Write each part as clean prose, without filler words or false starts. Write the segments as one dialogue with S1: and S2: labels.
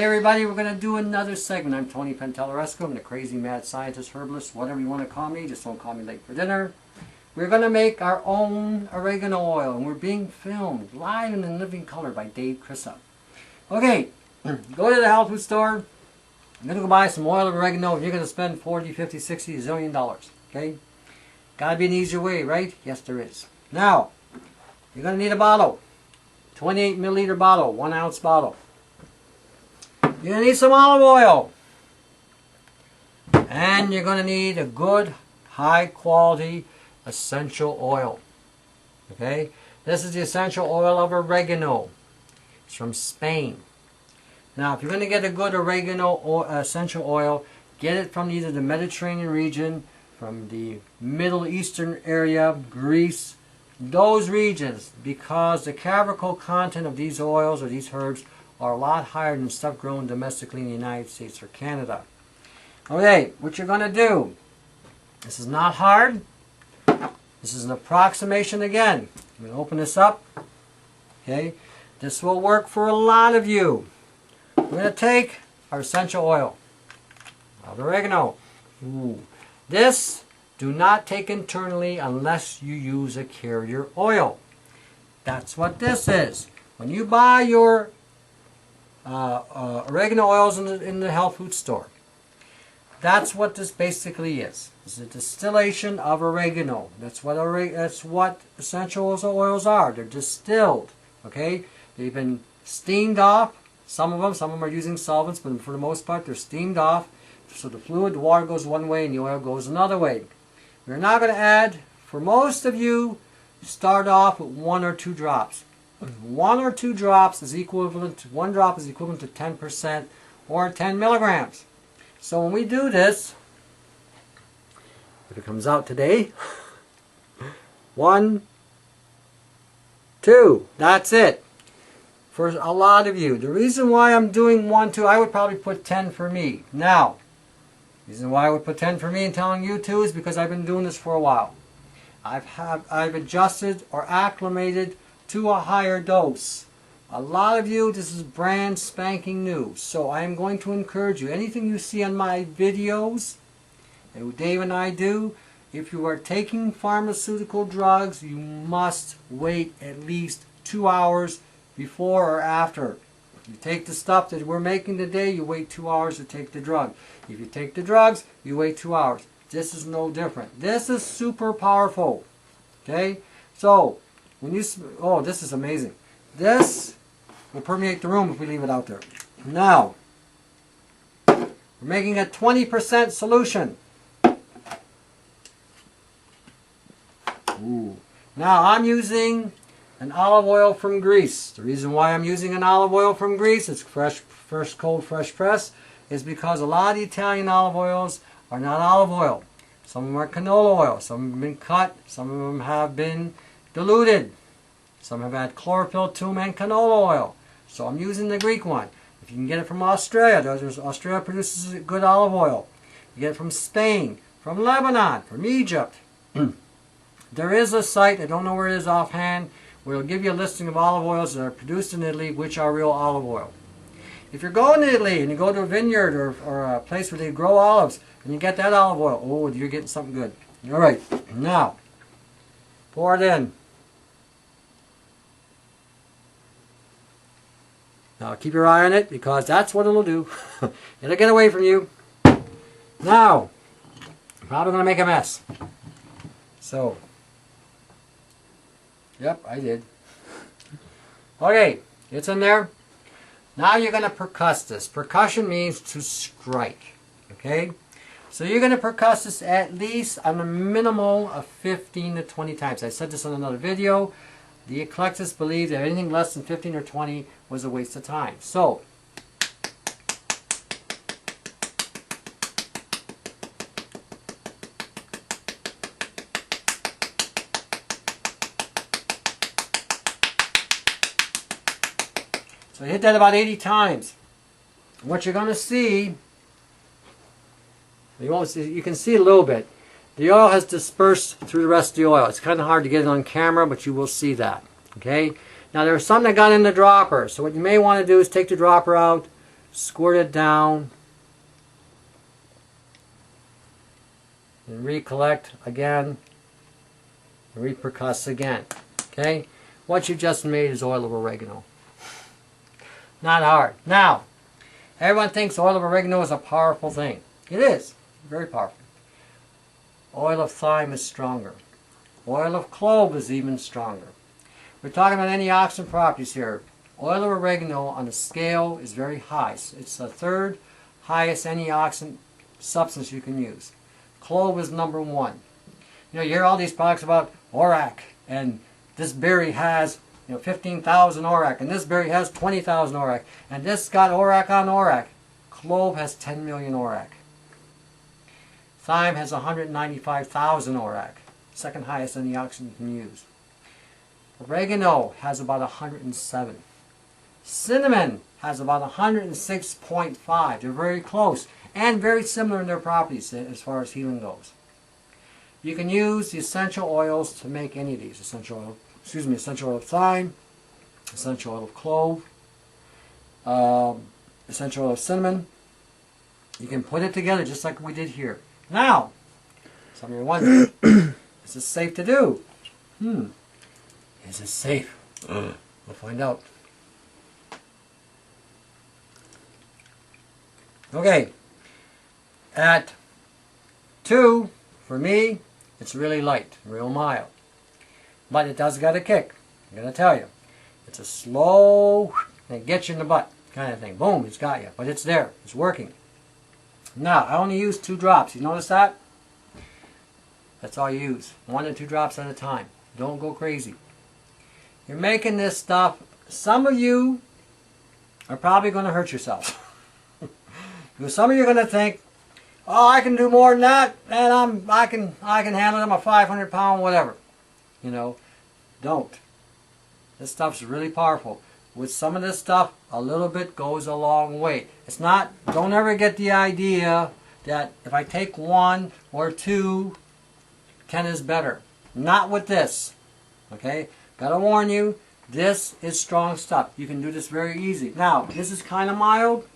S1: Hey everybody, we're going to do another segment. I'm Tony Pantelleresco. I'm the crazy mad scientist, herbalist, whatever you want to call me. Just don't call me late for dinner. We're going to make our own oregano oil, and we're being filmed live and in living color by Dave Chrisup. Okay, go to the health food store. I'm going to go buy some oil of oregano, and you're going to spend 40, 50, 60, zillion dollars. Okay? Got to be an easier way, right? Yes, there is. Now, you're going to need a bottle. 28 milliliter bottle, 1 ounce bottle. You're going to need some olive oil. And you're going to need a good, high quality essential oil. Okay? This is the essential oil of oregano. It's from Spain. Now, if you're going to get a good oregano essential oil, get it from either the Mediterranean region, from the Middle Eastern area, Greece, those regions, because the caloric content of these oils or these herbs are a lot higher than stuff grown domestically in the United States or Canada. Okay, what you're going to do, this is not hard. This is an approximation again. I'm going to open this up. Okay, this will work for a lot of you. We're going to take our essential oil of oregano. This, do not take internally unless you use a carrier oil. That's what this is. When you buy your oregano oils in the health food store, that's what this basically is. It's a distillation of oregano. That's what essential oils are. They're distilled. Okay, they've been steamed off. Some of them are using solvents, but for the most part, they're steamed off. So the fluid, the water goes one way, and the oil goes another way. We're now going to add, for most of you, start off with 1 or 2 drops. 1 or 2 drops is equivalent to 1 drop is equivalent to 10% or 10 milligrams. So when we do this, if it comes out today, 1, 2, that's it. For a lot of you, the reason why I'm doing 1, 2, I would probably put 10 for me. Now, the reason why I would put 10 for me and telling you 2 is because I've been doing this for a while. I've adjusted or acclimated to a higher dose. A lot of you, this is brand spanking new. So I am going to encourage you, anything you see on my videos, and Dave and I do, if you are taking pharmaceutical drugs, you must wait at least 2 hours before or after. If you take the stuff that we're making today, you wait 2 hours to take the drug. If you take the drugs, you wait 2 hours. This is no different. This is super powerful. Okay? So, when you, oh, this is amazing. This will permeate the room if we leave it out there. Now, we're making a 20% solution. Ooh. Now, I'm using an olive oil from Greece. The reason why I'm using an olive oil from Greece, it's fresh cold, fresh press, is because a lot of the Italian olive oils are not olive oil. Some of them are canola oil. Some of them have been cut. Some of them have been diluted. Some have had chlorophyll, tum, and canola oil. So I'm using the Greek one. If you can get it from Australia, Australia produces good olive oil. You get it from Spain, from Lebanon, from Egypt. There is a site, I don't know where it is offhand, where it'll give you a listing of olive oils that are produced in Italy, which are real olive oil. If you're going to Italy and you go to a vineyard or a place where they grow olives and you get that olive oil, oh, you're getting something good. All right, now, pour it in. Now, keep your eye on it because that's what it'll do. It'll get away from you. Now, I'm probably going to make a mess. So, yep, I did. Okay, it's in there. Now you're going to percuss this. Percussion means to strike. Okay? So you're going to percuss this at least on a minimal of 15 to 20 times. I said this in another video. The eclectics believe that anything less than 15 or 20 was a waste of time. So, hit that about 80 times. What you're going to see, you can see a little bit. The oil has dispersed through the rest of the oil. It's kind of hard to get it on camera, but you will see that. Okay? Now there's some that got in the dropper. So what you may want to do is take the dropper out, squirt it down, and recollect again, and repercuss again. Okay? What you just made is oil of oregano. Not hard. Now, everyone thinks oil of oregano is a powerful thing. It is. Very powerful. Oil of thyme is stronger. Oil of clove is even stronger. We're talking about antioxidant properties here. Oil of oregano on the scale is very high. It's the third highest antioxidant substance you can use. Clove is number 1. You hear all these products about ORAC, and this berry has 15,000 ORAC, and this berry has 20,000 ORAC, and this got ORAC on ORAC. Clove has 10 million ORAC. Thyme has 195,000 ORAC. Second highest antioxidant you can use. Oregano has about 107. Cinnamon has about 106.5. They're very close and very similar in their properties as far as healing goes. You can use the essential oils to make any of these. Essential oil of thyme, essential oil of clove, essential oil of cinnamon. You can put it together just like we did here. Now, some of you are wondering, is this safe to do? Is it safe? We'll find out. Okay, at 2, for me, it's really light, real mild. But it does got a kick, I'm going to tell you. It's a slow, and it gets you in the butt kind of thing. Boom, it's got you. But it's there, it's working. Now, I only use 2 drops. You notice that? That's all you use. 1 to 2 drops at a time. Don't go crazy. You're making this stuff. Some of you are probably going to hurt yourself. Because some of you are going to think, oh, I can do more than that, and I can handle it. I'm a 500-pound whatever. Don't. This stuff's really powerful. With some of this stuff, a little bit goes a long way. It's not, don't ever get the idea that if I take 1 or 2, 10 is better. Not with this. Okay? Gotta warn you, this is strong stuff. You can do this very easy. Now, this is kind of mild.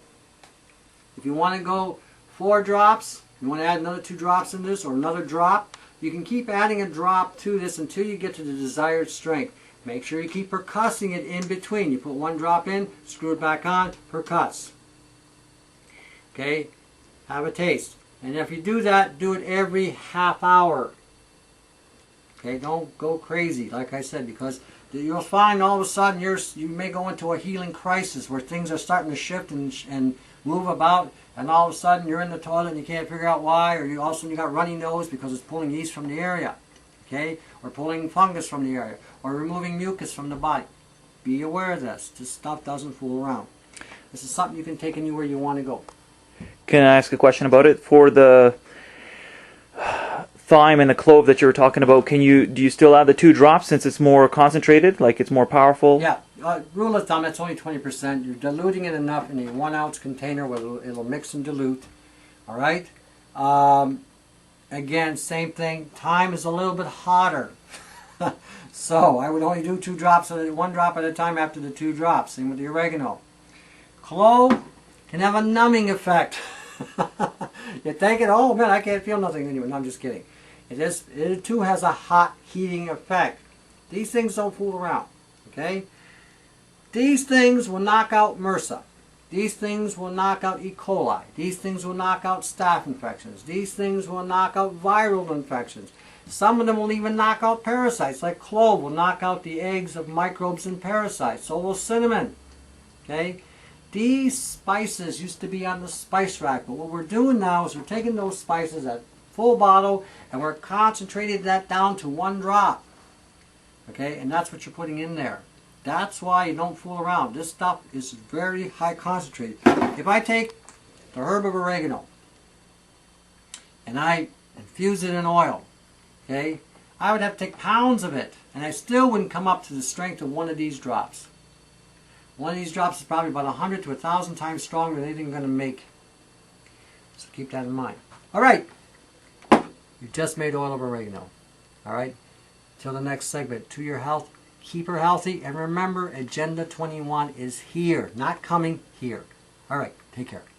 S1: If you want to go 4 drops, you want to add another 2 drops in this or another drop, you can keep adding a drop to this until you get to the desired strength. Make sure you keep percussing it in between. You put 1 drop in, screw it back on, percuss. Okay? Have a taste. And if you do that, do it every half hour. Okay? Don't go crazy, like I said, because you'll find all of a sudden you may go into a healing crisis where things are starting to shift and move about, and all of a sudden you're in the toilet and you can't figure out why, or all of a sudden you got runny nose because it's pulling yeast from the area. Okay? Or pulling fungus from the area, or removing mucus from the body. Be aware of this. This stuff doesn't fool around. This is something you can take anywhere you want to go.
S2: Can I ask a question about it? For the thyme and the clove that you were talking about, do you still add the 2 drops since it's more concentrated, like it's more powerful?
S1: Yeah. Rule of thumb, that's only 20%. You're diluting it enough in a 1-ounce container where it'll mix and dilute. All right? Again, same thing. Thyme is a little bit hotter. So I would only do 2 drops, 1 drop at a time after the 2 drops. Same with the oregano. Clove can have a numbing effect. You're thinking, oh man, I can't feel nothing anymore. No, I'm just kidding. It too has a hot heating effect. These things don't fool around. Okay? These things will knock out MRSA. These things will knock out E. coli. These things will knock out staph infections. These things will knock out viral infections. Some of them will even knock out parasites, like clove will knock out the eggs of microbes and parasites. So will cinnamon. Okay? These spices used to be on the spice rack, but what we're doing now is we're taking those spices at full bottle and we're concentrating that down to 1 drop. Okay? And that's what you're putting in there. That's why you don't fool around. This stuff is very high concentrated. If I take the herb of oregano and I infuse it in oil, okay, I would have to take pounds of it, and I still wouldn't come up to the strength of 1 of these drops. 1 of these drops is probably about 100 to 1,000 times stronger than anything I'm going to make. So keep that in mind. All right. You've just made oil of oregano. All right. Till the next segment. To your health. Keep her healthy. And remember, Agenda 21 is here. Not coming, here. All right. Take care.